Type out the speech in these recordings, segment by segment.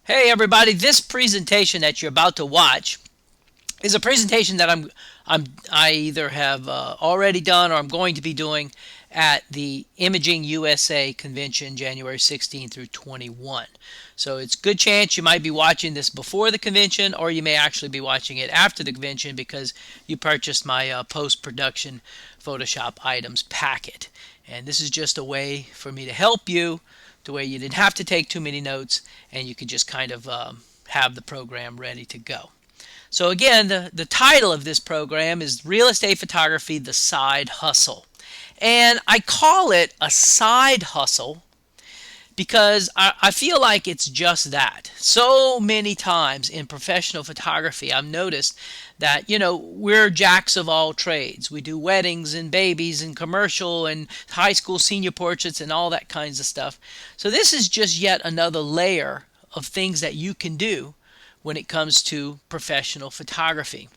Hey everybody, this presentation that you're about to watch is a presentation that I either have already done or I'm going to be doing at the Imaging USA Convention January 16 through 21. So it's a good chance you might be watching this before the convention, or you may actually be watching it after the convention because you purchased my post-production Photoshop items packet. And this is just a way for me to help you to where you didn't have to take too many notes and you could just kind of have the program ready to go. So again, the title of this program is Real Estate Photography, the Side Hustle. And I call it a side hustle because I feel like it's just that. So many times in professional photography, I've noticed that, we're jacks of all trades. We do weddings and babies and commercial and high school senior portraits and all that kinds of stuff. So this is just yet another layer of things that you can do when it comes to professional photography.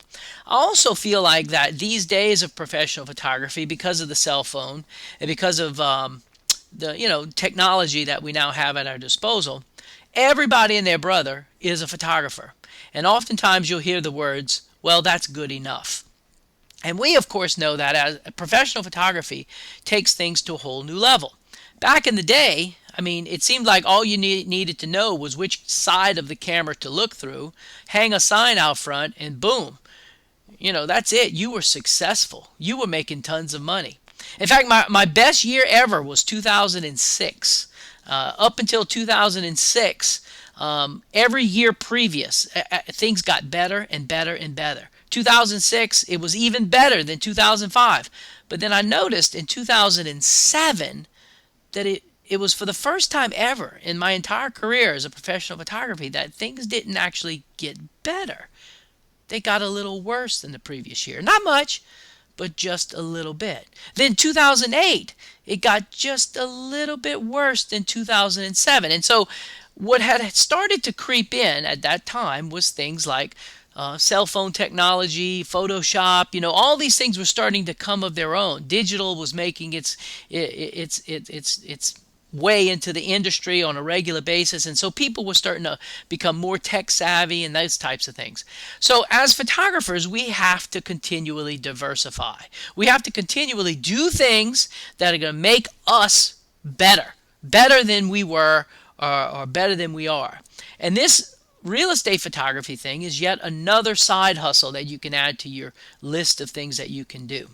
I also feel like that these days of professional photography, because of the cell phone and because of the technology that we now have at our disposal, everybody and their brother is a photographer. And oftentimes you'll hear the words, well, that's good enough. And we, of course, know that as professional photography takes things to a whole new level. Back in the day, it seemed like all you needed to know was which side of the camera to look through, hang a sign out front, and boom. That's it. You were successful. You were making tons of money. In fact, my best year ever was 2006. Up until 2006, every year previous, things got better and better and better. 2006, it was even better than 2005. But then I noticed in 2007 that it was for the first time ever in my entire career as a professional photography that things didn't actually get better. They got a little worse than the previous year. Not much, but just a little bit. Then 2008, it got just a little bit worse than 2007. And so what had started to creep in at that time was things like cell phone technology, Photoshop, all these things were starting to come of their own. Digital was making its way into the industry on a regular basis, and so people were starting to become more tech savvy and those types of things. So as photographers, we have to continually diversify. We have to continually do things that are going to make us better than we were, or better than we are. And this real estate photography thing is yet another side hustle that you can add to your list of things that you can do.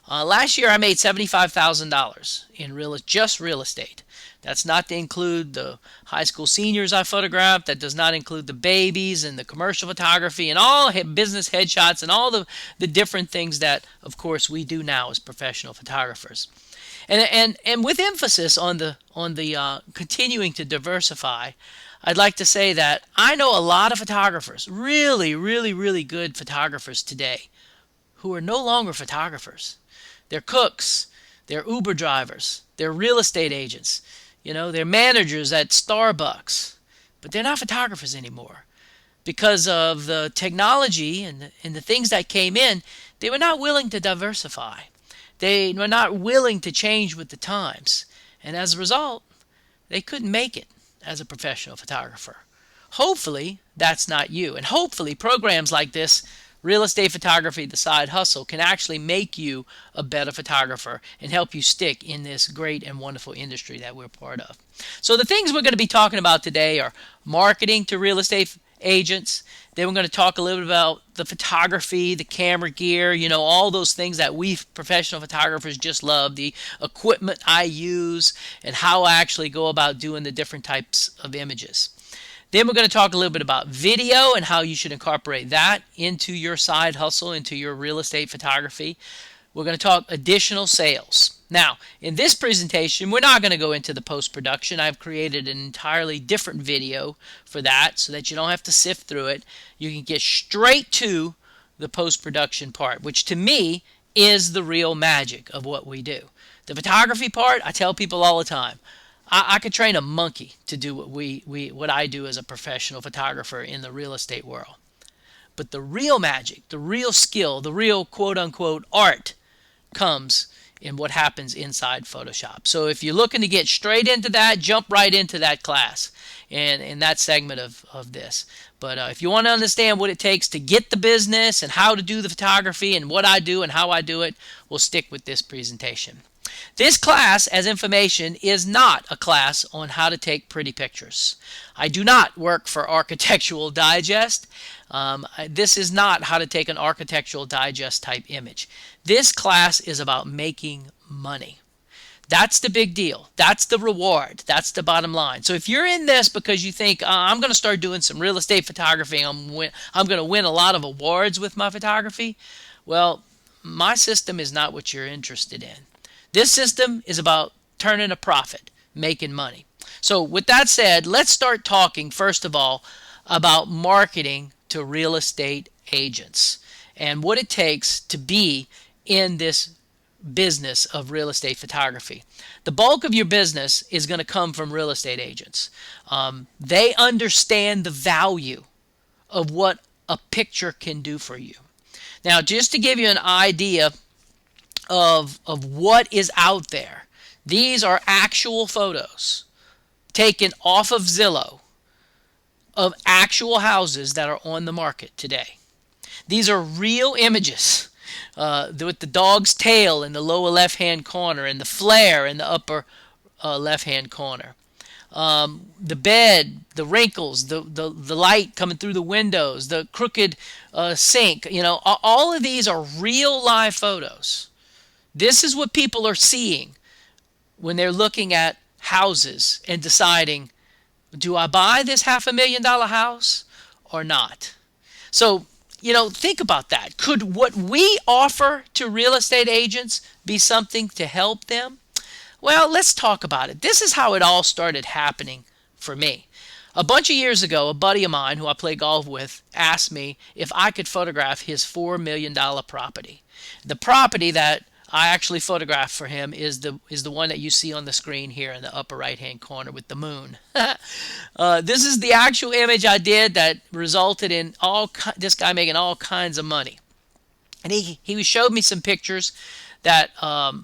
Last year I made $75,000 in just real estate. That's not to include the high school seniors I photographed. That does not include the babies and the commercial photography and all business headshots and all the different things that, of course, we do now as professional photographers. And with emphasis on the continuing to diversify, I'd like to say that I know a lot of photographers, really, really, really good photographers today, who are no longer photographers. They're cooks, they're Uber drivers, they're real estate agents, they're managers at Starbucks, but they're not photographers anymore. Because of the technology and the things that came in, they were not willing to diversify. They were not willing to change with the times. And as a result, they couldn't make it as a professional photographer. Hopefully, that's not you. And hopefully, programs like this, Real Estate Photography, the Side Hustle, can actually make you a better photographer and help you stick in this great and wonderful industry that we're part of. So the things we're going to be talking about today are marketing to real estate agents. Then we're going to talk a little bit about the photography, the camera gear, all those things that we professional photographers just love, the equipment I use, and how I actually go about doing the different types of images. Then we're going to talk a little bit about video and how you should incorporate that into your side hustle, into your real estate photography. We're going to talk additional sales. Now, in this presentation, we're not going to go into the post-production. I've created an entirely different video for that so that you don't have to sift through it. You can get straight to the post-production part, which to me is the real magic of what we do. The photography part, I tell people all the time, I could train a monkey to do what I do as a professional photographer in the real estate world. But the real magic, the real skill, the real quote-unquote art comes in what happens inside Photoshop. So if you're looking to get straight into that, jump right into that class and in that segment of this. But if you want to understand what it takes to get the business and how to do the photography and what I do and how I do it, we'll stick with this presentation. This class, as information, is not a class on how to take pretty pictures. I do not work for Architectural Digest. This is not how to take an Architectural Digest type image. This class is about making money. That's the big deal. That's the reward. That's the bottom line. So if you're in this because you think, I'm going to start doing some real estate photography, I'm going to win a lot of awards with my photography, well, my system is not what you're interested in. This system is about turning a profit, making money. So with that said, let's start talking, first of all, about marketing to real estate agents and what it takes to be in this business of real estate photography. The bulk of your business is going to come from real estate agents. They understand the value of what a picture can do for you. Now, just to give you an idea of what is out there, these are actual photos taken off of Zillow of actual houses that are on the market today. These are real images with the dog's tail in the lower left-hand corner and the flare in the upper left-hand corner. The bed, the wrinkles, the light coming through the windows, the crooked sink, all of these are real live photos. This is what people are seeing when they're looking at houses and deciding, do I buy this $500,000 house or not? So, think about that. Could what we offer to real estate agents be something to help them? Well, let's talk about it. This is how it all started happening for me. A bunch of years ago, a buddy of mine who I play golf with asked me if I could photograph his $4 million property. The property that I actually photographed for him is the one that you see on the screen here in the upper right-hand corner with the moon. This is the actual image I did that resulted in this guy making all kinds of money. And he showed me some pictures that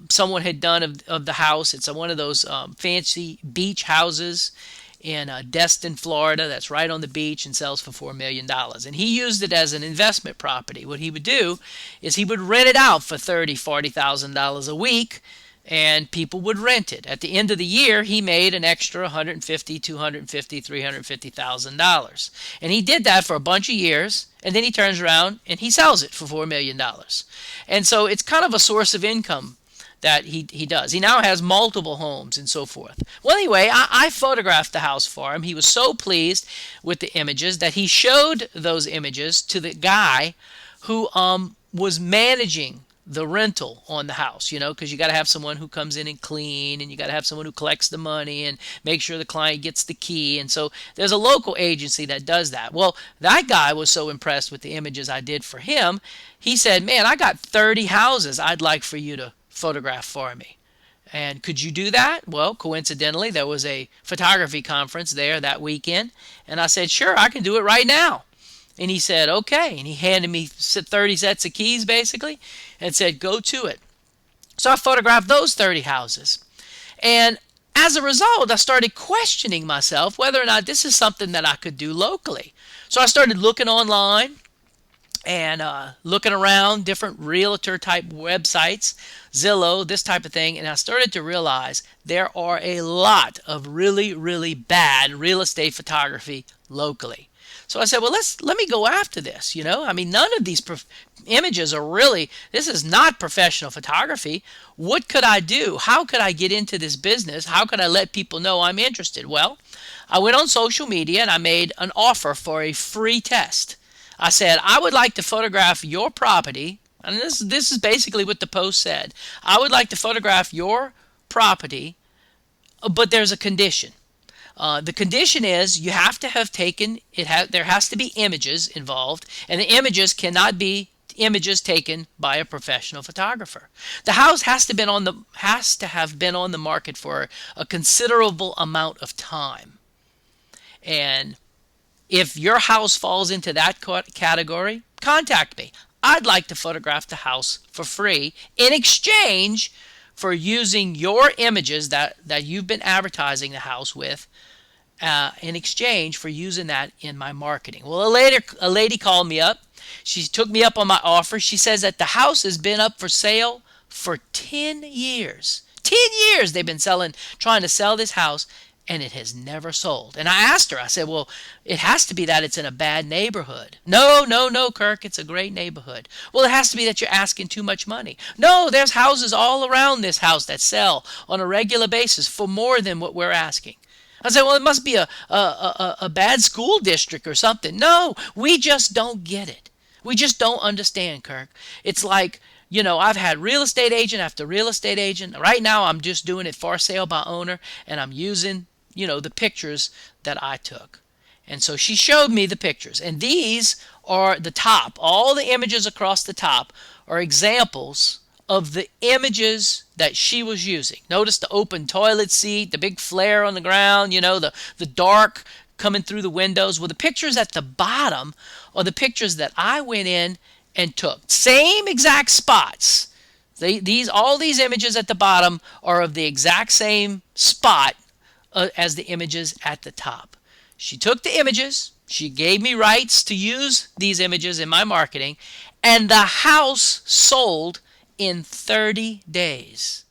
someone had done of the house. It's one of those fancy beach houses in Destin, Florida, that's right on the beach and sells for $4 million. And he used it as an investment property. What he would do is he would rent it out for $30,000, $40,000 a week, and people would rent it. At the end of the year, he made an extra $150,000, $250,000, $350,000. And he did that for a bunch of years, and then he turns around and he sells it for $4 million. And so it's kind of a source of income that he does. He now has multiple homes and so forth. Well, anyway, I photographed the house for him. He was so pleased with the images that he showed those images to the guy who was managing the rental on the house, because you got to have someone who comes in and clean, and you got to have someone who collects the money and make sure the client gets the key. And so there's a local agency that does that. Well, that guy was so impressed with the images I did for him, he said, man, I got 30 houses I'd like for you to photograph for me. And could you do that? Well, coincidentally, there was a photography conference there that weekend, and I said, sure, I can do it right now. And he said, okay. And he handed me 30 sets of keys, basically, and said, go to it. So I photographed those 30 houses. And as a result, I started questioning myself whether or not this is something that I could do locally. So I started looking online and looking around different realtor-type websites, Zillow, this type of thing, and I started to realize there are a lot of really, really bad real estate photography locally. So I said, well, let me go after this, none of these images are really, this is not professional photography. What could I do? How could I get into this business? How could I let people know I'm interested? Well, I went on social media and I made an offer for a free test. I said, I would like to photograph your property, and this is basically what the post said. I would like to photograph your property, but there's a condition. The condition is you have to have taken there has to be images involved, and the images cannot be images taken by a professional photographer. The house has to have been on the market for a considerable amount of time. And if your house falls into that category, contact me. I'd like to photograph the house for free in exchange for using your images that you've been advertising the house with in exchange for using that in my marketing. Well, a lady called me up. She took me up on my offer. She says that the house has been up for sale for 10 years. 10 years they've been trying to sell this house, and it has never sold. And I asked her, I said, well, it has to be that it's in a bad neighborhood. No, no, no, Kirk, it's a great neighborhood. Well, it has to be that you're asking too much money. No, there's houses all around this house that sell on a regular basis for more than what we're asking. I said, well, it must be a bad school district or something. No, we just don't get it. We just don't understand, Kirk. It's like, I've had real estate agent after real estate agent. Right now, I'm just doing it for sale by owner, and I'm using, the pictures that I took. And so she showed me the pictures. And these are the top. All the images across the top are examples of the images that she was using. Notice the open toilet seat, the big flare on the ground, the dark coming through the windows. Well, the pictures at the bottom are the pictures that I went in and took. Same exact spots. All these images at the bottom are of the exact same spot as the images at the top. She took the images, she gave me rights to use these images in my marketing, and the house sold in 30 days.